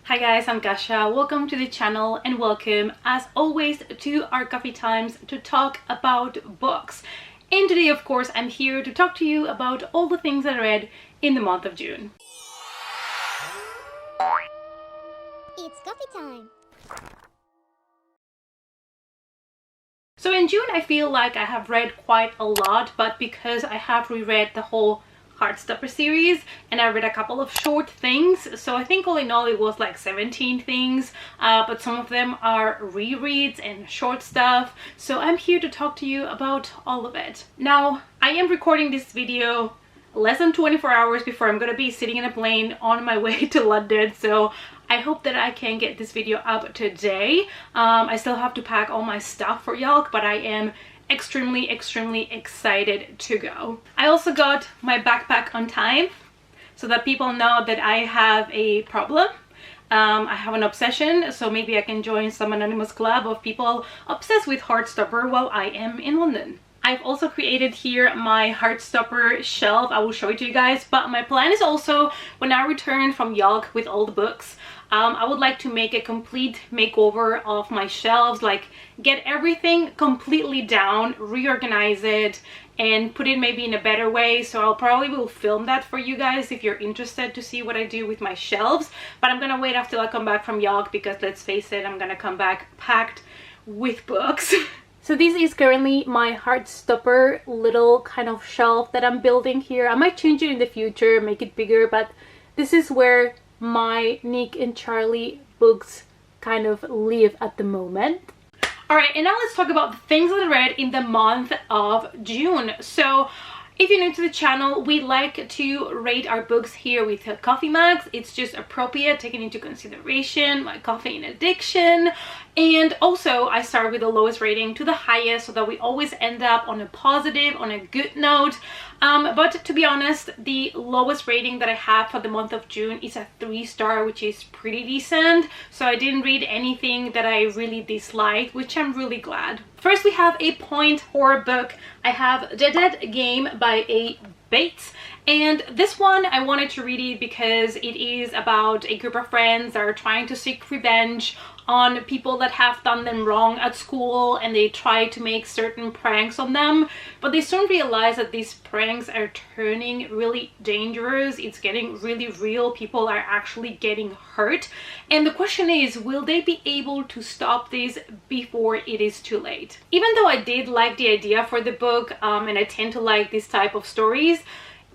Hi guys, I'm Gasha. Welcome to the channel and welcome as always to our coffee times to talk about books. And today of course I'm here to talk to you about all the things I read in the month of June. It's coffee time. So in June I feel like I have read quite a lot, but because I have reread the whole Heartstopper series and I read a couple of short things, so I think all in all it was like 17 things, but some of them are rereads and short stuff, so I'm here to talk to you about all of it. Now I am recording this video less than 24 hours before I'm gonna be sitting in a plane on my way to London, so I hope that I can get this video up today. I still have to pack all my stuff for Youll, but I am extremely excited to go. I also got my backpack on time so that people know that I have a problem. I have an obsession, so maybe I can join some anonymous club of people obsessed with Heartstopper while I am in London. I've also created here my Heartstopper shelf. I will show it to you guys, but my plan is also when I return from Youll with all the books, I would like to make a complete makeover of my shelves, like get everything completely down, reorganize it, and put it maybe in a better way. So I'll probably will film that for you guys if you're interested to see what I do with my shelves, but I'm gonna wait until I come back from Youll because let's face it, I'm gonna come back packed with books. So this is currently my Heartstopper little kind of shelf that I'm building here. I might change it in the future, make it bigger, but this is where my Nick and Charlie books kind of live at the moment. Alright, and now let's talk about the things that I read in the month of June. So if you're new to the channel, we like to rate our books here with coffee mugs. It's just appropriate, taking into consideration my caffeine addiction. And also I start with the lowest rating to the highest so that we always end up on a positive, on a good note. But to be honest, the lowest rating that I have for the month of June is a 3-star, which is pretty decent. So I didn't read anything that I really disliked, which I'm really glad. First we have a point horror book. I have The Dead Game by A. Bates, and this one I wanted to read it because it is about a group of friends that are trying to seek revenge on people that have done them wrong at school, and they try to make certain pranks on them, but they soon realize that these pranks are turning really dangerous. It's getting really real. People are actually getting hurt, and the question is, will they be able to stop this before it is too late? Even though I did like the idea for the book, and I tend to like this type of stories,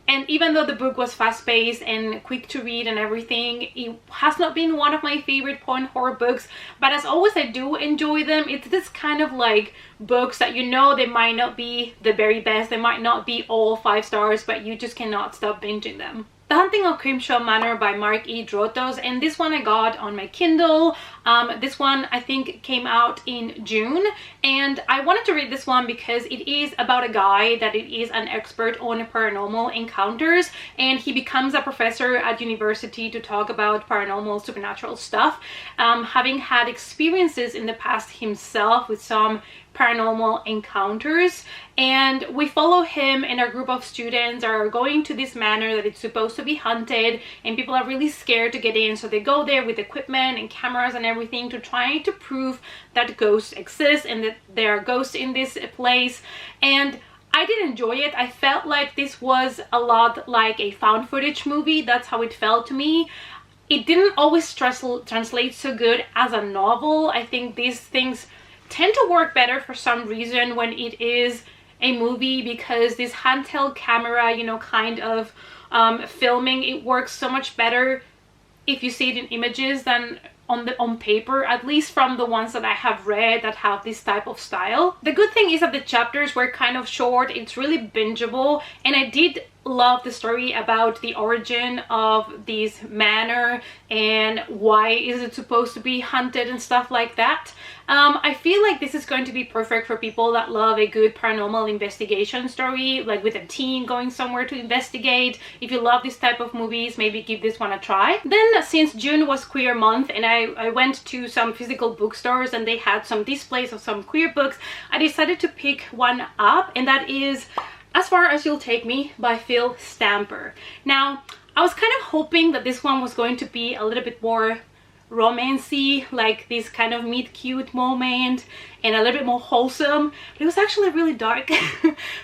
and even though the book was fast-paced and quick to read and everything, it has not been one of my favorite point horror books, but as always I do enjoy them. It's this kind of like books that you know they might not be the very best, they might not be all 5 stars, but you just cannot stop binging them. The Haunting of Grimshaw Manor by Mark E. Drotos, and this one I got on my Kindle. This one I think came out in June, and I wanted to read this one because it is about a guy that it is an expert on paranormal encounters, and he becomes a professor at university to talk about paranormal supernatural stuff, having had experiences in the past himself with some paranormal encounters. And we follow him and our group of students are going to this manor that it's supposed to be haunted, and people are really scared to get in, so they go there with equipment and cameras and everything to try to prove that ghosts exist and that there are ghosts in this place. And I did enjoy it. I felt like this was a lot like a found footage movie. That's how it felt to me. It didn't always translate so good as a novel. I think these things tend to work better for some reason when it is a movie, because this handheld camera, you know, kind of filming, it works so much better if you see it in images than on paper, at least from the ones that I have read that have this type of style. The good thing is that the chapters were kind of short. It's really bingeable, and I did love the story about the origin of this manor and why is it supposed to be haunted and stuff like that. I feel like this is going to be perfect for people that love a good paranormal investigation story, like with a teen going somewhere to investigate. If you love this type of movies, maybe give this one a try. Then since June was queer month and I went to some physical bookstores and they had some displays of some queer books, I decided to pick one up, and that is As Far As You'll Take Me by Phil Stamper. Now, I was kind of hoping that this one was going to be a little bit more romancy, like this kind of meet cute moment, and a little bit more wholesome. But it was actually really dark,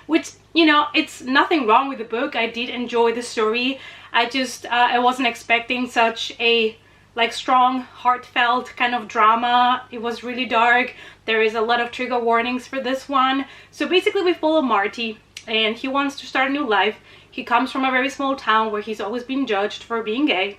which, you know, it's nothing wrong with the book. I did enjoy the story. I wasn't expecting such a like strong, heartfelt kind of drama. It was really dark. There is a lot of trigger warnings for this one. So basically we follow Marty, and he wants to start a new life. He comes from a very small town where he's always been judged for being gay,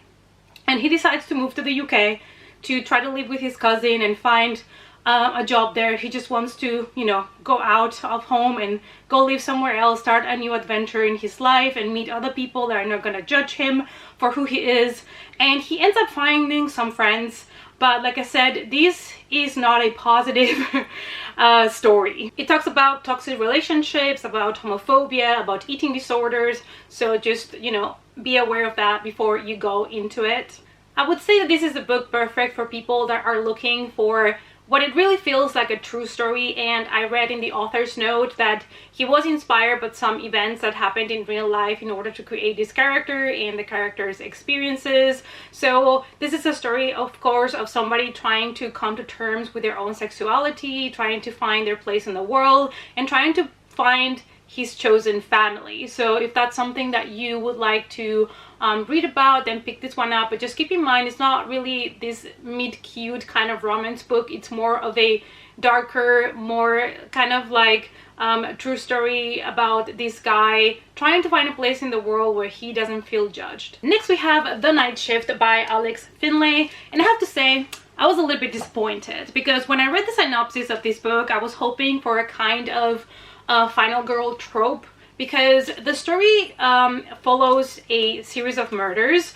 and he decides to move to the UK to try to live with his cousin and find a job there. He just wants to, you know, go out of home and go live somewhere else, start a new adventure in his life, and meet other people that are not gonna judge him for who he is. And he ends up finding some friends, but like I said, this is not a positive story. It talks about toxic relationships, about homophobia, about eating disorders, so just, you know, be aware of that before you go into it. I would say that this is a book perfect for people that are looking for what it really feels like a true story. And I read in the author's note that he was inspired by some events that happened in real life in order to create this character and the character's experiences. So this is a story, of course, of somebody trying to come to terms with their own sexuality, trying to find their place in the world, and trying to find his chosen family. So if that's something that you would like to read about, then pick this one up. But just keep in mind, it's not really this meet-cute kind of romance book. It's more of a darker, more kind of like true story about this guy trying to find a place in the world where he doesn't feel judged. Next we have The Night Shift by Alex Finlay, and I have to say I was a little bit disappointed, because when I read the synopsis of this book, I was hoping for a kind of final girl trope, because the story follows a series of murders.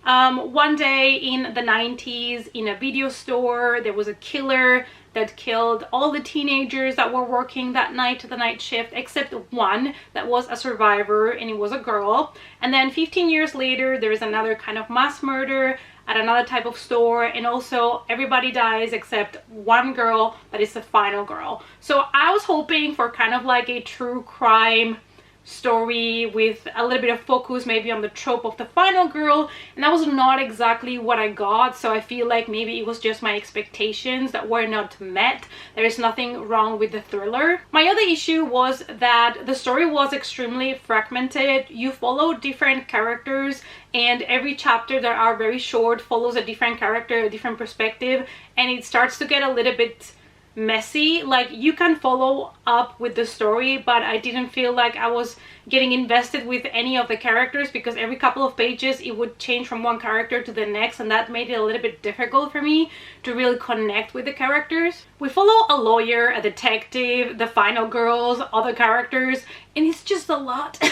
One day in the 90s, in a video store, there was a killer that killed all the teenagers that were working that night, the night shift, except one that was a survivor, and it was a girl. And then 15 years later, there's another kind of mass murder at another type of store, and also everybody dies except one girl that is the final girl. So I was hoping for kind of like a true crime story with a little bit of focus maybe on the trope of the final girl, and that was not exactly what I got. So I feel like maybe it was just my expectations that were not met. There is nothing wrong with the thriller. My other issue was that the story was extremely fragmented. You follow different characters, and every chapter that are very short follows a different character, a different perspective, and it starts to get a little bit messy. Like, you can follow up with the story, but I didn't feel like I was getting invested with any of the characters, because every couple of pages it would change from one character to the next, and that made it a little bit difficult for me to really connect with the characters. We follow a lawyer, a detective, the final girls, other characters, and it's just a lot.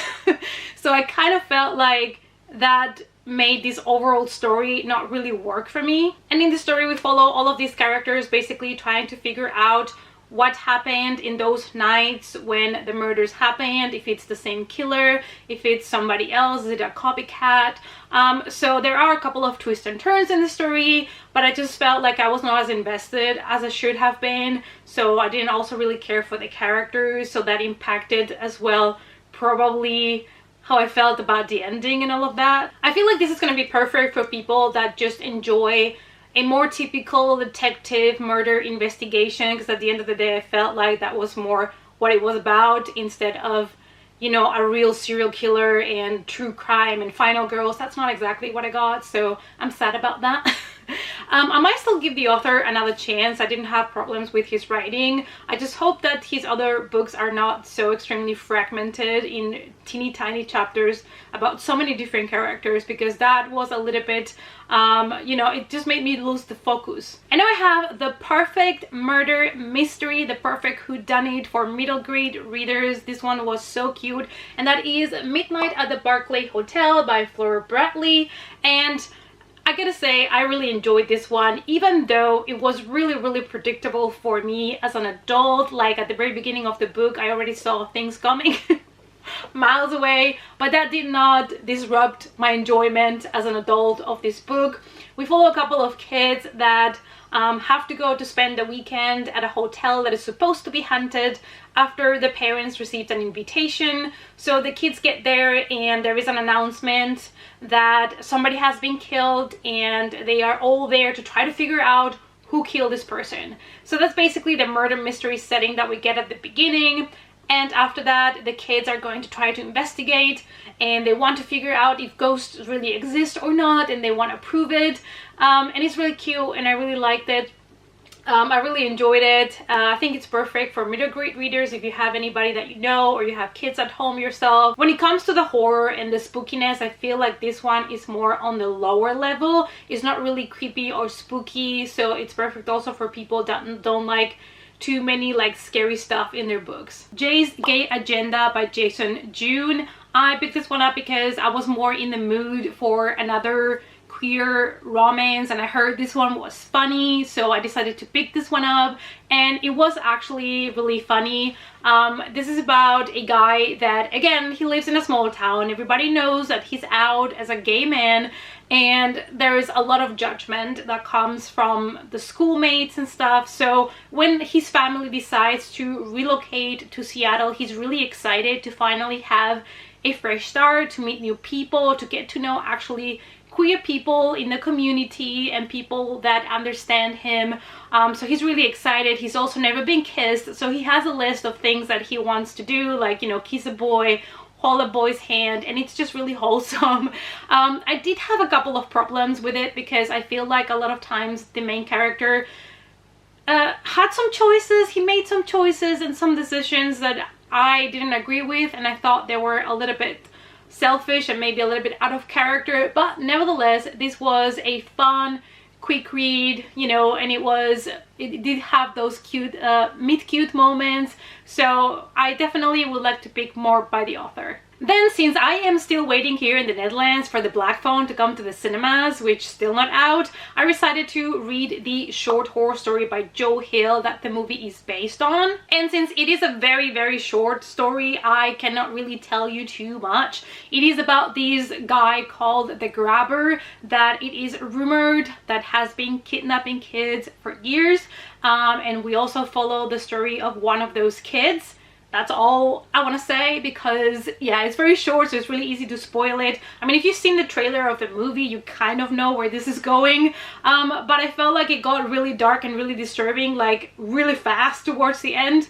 So I kind of felt like that made this overall story not really work for me. And in the story we follow all of these characters basically trying to figure out what happened in those nights when the murders happened, if it's the same killer, if it's somebody else, is it a copycat. So there are a couple of twists and turns in the story, but I just felt like I was not as invested as I should have been. So I didn't also really care for the characters, so that impacted as well probably how I felt about the ending and all of that. I feel like this is going to be perfect for people that just enjoy a more typical detective murder investigation, because at the end of the day I felt like that was more what it was about, instead of, you know, a real serial killer and true crime and final girls. That's not exactly what I got, so I'm sad about that. I might still give the author another chance. I didn't have problems with his writing. I just hope that his other books are not so extremely fragmented in teeny tiny chapters about so many different characters, because that was a little bit, you know, it just made me lose the focus. And now I have the perfect murder mystery, the perfect whodunit for middle grade readers. This one was so cute, and that is Midnight at the Barclay Hotel by Flora Bradley. And I gotta say, I really enjoyed this one, even though it was really predictable for me as an adult. Like, at the very beginning of the book, I already saw things coming miles away, but that did not disrupt my enjoyment as an adult of this book. We follow a couple of kids that have to go to spend the weekend at a hotel that is supposed to be haunted after the parents received an invitation. So the kids get there and there is an announcement that somebody has been killed, and they are all there to try to figure out who killed this person. So that's basically the murder mystery setting that we get at the beginning. And after that, the kids are going to try to investigate, and they want to figure out if ghosts really exist or not, and they want to prove it. And it's really cute, and I really liked it. I really enjoyed it. I think it's perfect for middle grade readers if you have anybody that you know, or you have kids at home yourself. When it comes to the horror and the spookiness, I feel like this one is more on the lower level. It's not really creepy or spooky, so it's perfect also for people that don't like too many like scary stuff in their books. Jay's Gay Agenda by Jason June. I picked this one up because I was more in the mood for another queer romance, and I heard this one was funny, so I decided to pick this one up, and it was actually really funny. This is about a guy that, again, he lives in a small town. Everybody knows that he's out as a gay man, and there is a lot of judgment that comes from the schoolmates and stuff. So when his family decides to relocate to Seattle, he's really excited to finally have a fresh start, to meet new people, to get to know actually queer people in the community and people that understand him. So he's really excited. He's also never been kissed, so he has a list of things that he wants to do, like, you know, kiss a boy, hold a boy's hand, and it's just really wholesome. I did have a couple of problems with it because I feel like a lot of times the main character had some choices. He made some choices and some decisions that I didn't agree with, and I thought they were a little bit selfish and maybe a little bit out of character. But nevertheless, this was a fun, quick read, you know, and it did have those cute meet-cute moments. So I definitely would like to pick more by the author. Then, since I am still waiting here in the Netherlands for the Black Phone to come to the cinemas, which still not out, I decided to read the short horror story by Joe Hill that the movie is based on. And since it is a very, very short story, I cannot really tell you too much. It is about this guy called the Grabber that it is rumored that has been kidnapping kids for years. And we also follow the story of one of those kids. That's all I want to say, because yeah, it's very short, so it's really easy to spoil it. I mean, if you've seen the trailer of the movie, you kind of know where this is going. But I felt like it got really dark and really disturbing, like really fast towards the end,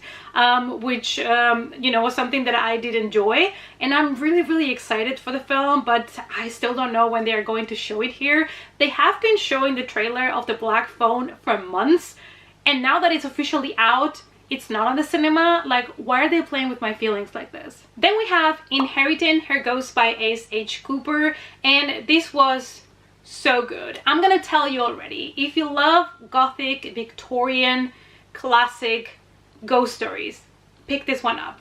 which you know, was something that I did enjoy. And I'm really, really excited for the film, but I still don't know when they are going to show it here. They have been showing the trailer of the Black Phone for months, and now that it's officially out, it's not on the cinema. Like, why are they playing with my feelings like this? Then we have Inheriting Her Ghost by Ace H. Cooper, and this was so good. I'm gonna tell you already, if you love gothic, Victorian, classic ghost stories, pick this one up.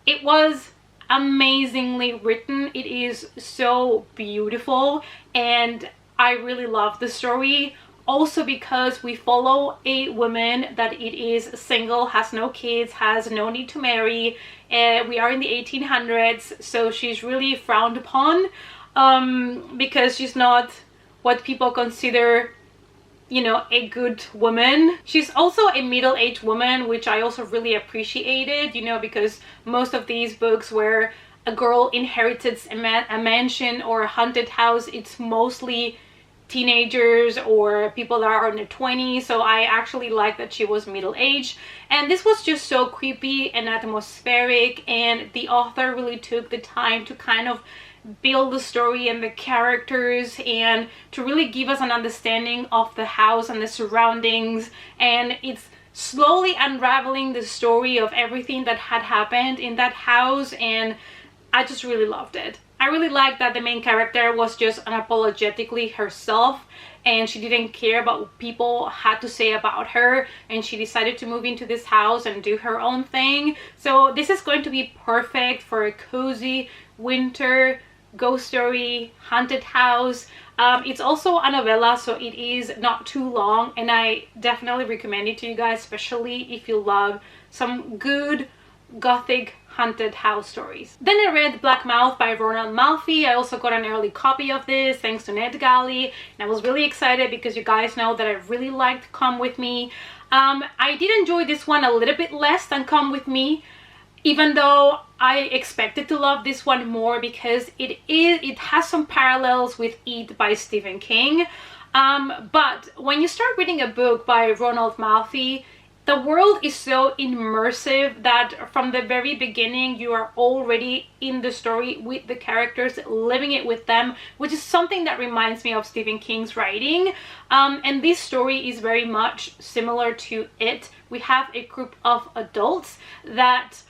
It was amazingly written. It is so beautiful, and I really love the story. Also because we follow a woman that it is single, has no kids, has no need to marry. We are in the 1800s, so she's really frowned upon because she's not what people consider, you know, a good woman. She's also a middle-aged woman, which I also really appreciated, you know, because most of these books where a girl inherits a mansion or a haunted house, it's mostly teenagers or people that are in their 20s. So I actually like that she was middle-aged, and this was just so creepy and atmospheric, and the author really took the time to kind of build the story and the characters and to really give us an understanding of the house and the surroundings, and it's slowly unraveling the story of everything that had happened in that house, and I just really loved it. I really liked that the main character was just unapologetically herself, and she didn't care about what people had to say about her, and she decided to move into this house and do her own thing. So this is going to be perfect for a cozy winter ghost story, haunted house. It's also a novella, so it is not too long, and I definitely recommend it to you guys, especially if you love some good gothic haunted house stories. Then I read Black Mouth by Ronald Malfi. I also got an early copy of this thanks to NetGalley, and I was really excited because you guys know that I really liked Come With Me. I did enjoy this one a little bit less than Come With Me, even though I expected to love this one more because it has some parallels with It by Stephen King. But when you start reading a book by Ronald Malfi, the world is so immersive that from the very beginning you are already in the story with the characters, living it with them, which is something that reminds me of Stephen King's writing. And this story is very much similar to it. We have a group of adults that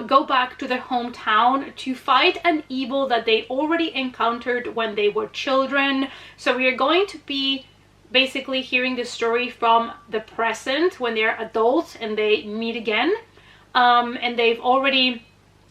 go back to their hometown to fight an evil that they already encountered when they were children. So we are going to be basically hearing the story from the present when they're adults and they meet again, and they've already,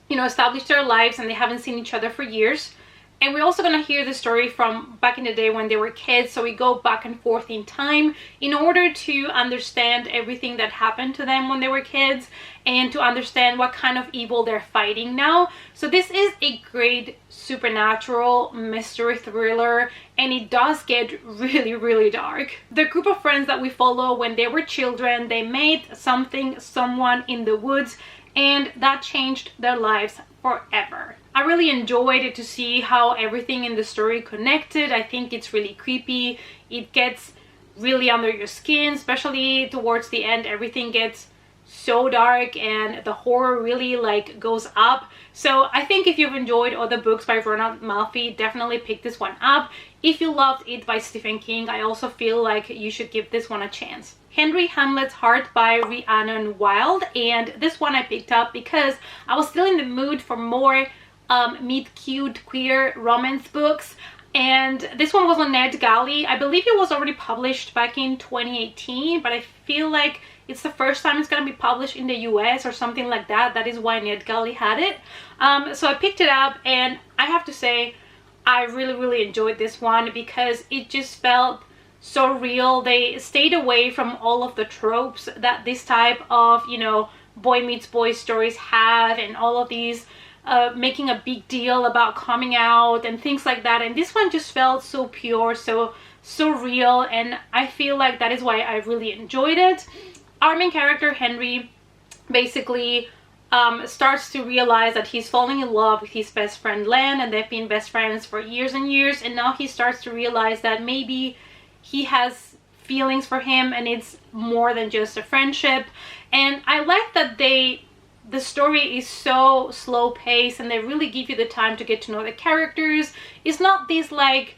you know, established their lives and they haven't seen each other for years. And we're also going to hear the story from back in the day when they were kids, so we go back and forth in time in order to understand everything that happened to them when they were kids and to understand what kind of evil they're fighting now. So this is a great supernatural mystery thriller, and it does get really, really dark. The group of friends that we follow when they were children, they met someone in the woods, and that changed their lives forever. I really enjoyed it to see how everything in the story connected. I think it's really creepy. It gets really under your skin, especially towards the end. Everything gets so dark and the horror really like goes up. So I think if you've enjoyed all the books by Ronald Malfi, definitely pick this one up. If you loved It by Stephen King, I also feel like you should give this one a chance. Henry Hamlet's Heart by Rhiannon Wild, and this one I picked up because I was still in the mood for more meet cute queer romance books, and this one was on NetGalley. I believe it was already published back in 2018, but I feel like it's the first time it's going to be published in the US or something like that. That is why NetGalley had it. So I picked it up, and I have to say I really enjoyed this one because it just felt so real. They stayed away from all of the tropes that this type of, you know, boy meets boy stories have, and all of these making a big deal about coming out and things like that. And this one just felt so pure, so real, and I feel like that is why I really enjoyed it. Our main character Henry basically starts to realize that he's falling in love with his best friend Len, and they've been best friends for years and years, and now he starts to realize that maybe he has feelings for him and it's more than just a friendship. And I like that the story is so slow paced and they really give you the time to get to know the characters. It's not this like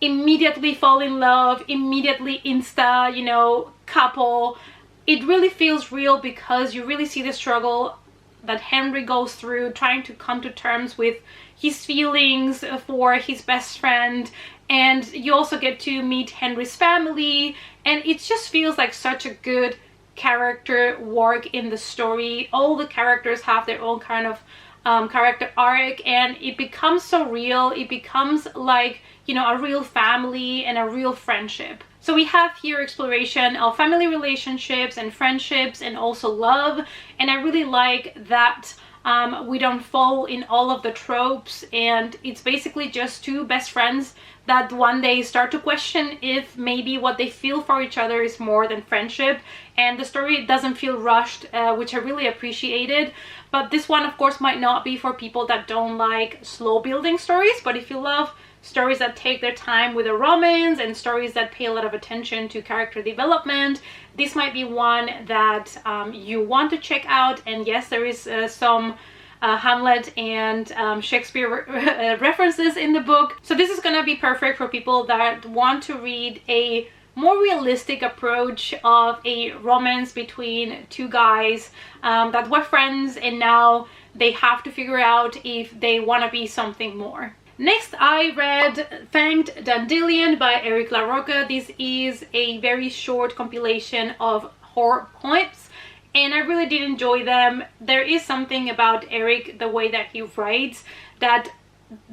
immediately fall in love, immediately insta, you know, couple. It really feels real because you really see the struggle that Henry goes through trying to come to terms with his feelings for his best friend, and you also get to meet Henry's family, and it just feels like such a good character work in the story. All the characters have their own kind of character arc, and it becomes so real. It becomes like, you know, a real family and a real friendship. So we have here exploration of family relationships and friendships and also love, and I really like that we don't fall in all of the tropes, and it's basically just two best friends that one day start to question if maybe what they feel for each other is more than friendship. And the story doesn't feel rushed, which I really appreciated. But this one of course might not be for people that don't like slow building stories, but if you love stories that take their time with a romance and stories that pay a lot of attention to character development, this might be one that you want to check out. And yes, there is some Hamlet and Shakespeare references in the book, so this is gonna be perfect for people that want to read a more realistic approach of a romance between two guys that were friends and now they have to figure out if they want to be something more. Next, I read You Dandelion by Eric LaRocca. This is a very short compilation of horror poems, and I really did enjoy them. There is something about Eric, the way that he writes, that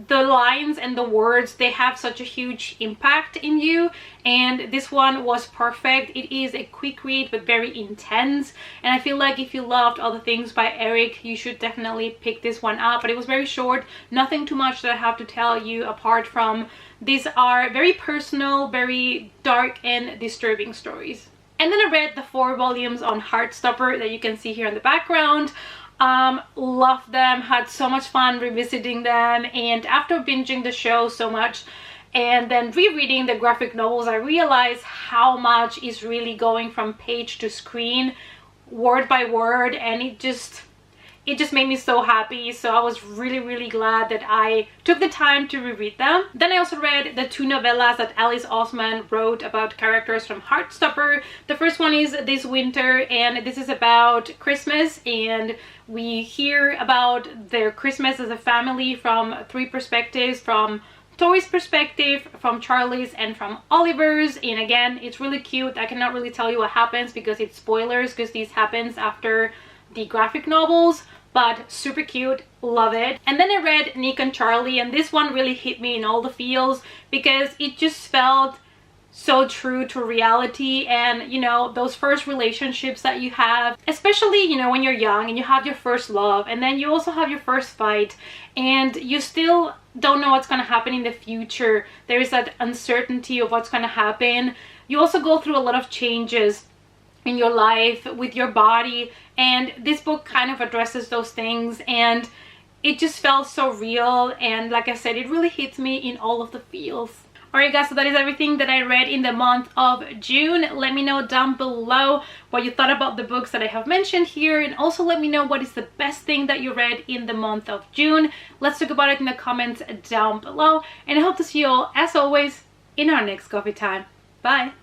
the lines and the words, they have such a huge impact in you, and this one was perfect. It is a quick read but very intense, and I feel like if you loved Other Things by Eric, you should definitely pick this one up. But it was very short, nothing too much that I have to tell you apart from these are very personal, very dark and disturbing stories. And then I read the 4 volumes on Heartstopper that you can see here in the background. Loved them, had so much fun revisiting them, and after binging the show so much and then rereading the graphic novels, I realized how much is really going from page to screen, word by word, and it just made me so happy. So I was really glad that I took the time to reread them. Then I also read the 2 novellas that Alice Oseman wrote about characters from Heartstopper. The first one is This Winter, and this is about Christmas, and we hear about their Christmas as a family from 3 perspectives, from Tori's perspective, from Charlie's, and from Oliver's. And again, it's really cute. I cannot really tell you what happens because it's spoilers, because this happens after the graphic novels, but super cute, love it. And then I read Nick and Charlie, and this one really hit me in all the feels because it just felt so true to reality. And you know, those first relationships that you have, especially, you know, when you're young and you have your first love, and then you also have your first fight, and you still don't know what's going to happen in the future. There is that uncertainty of what's going to happen. You also go through a lot of changes in your life with your body, and this book kind of addresses those things, and it just felt so real. And like I said, it really hits me in all of the feels. Alright guys, so that is everything that I read in the month of June. Let me know down below what you thought about the books that I have mentioned here, and also let me know what is the best thing that you read in the month of June. Let's talk about it in the comments down below, and I hope to see you all, as always, in our next coffee time. Bye!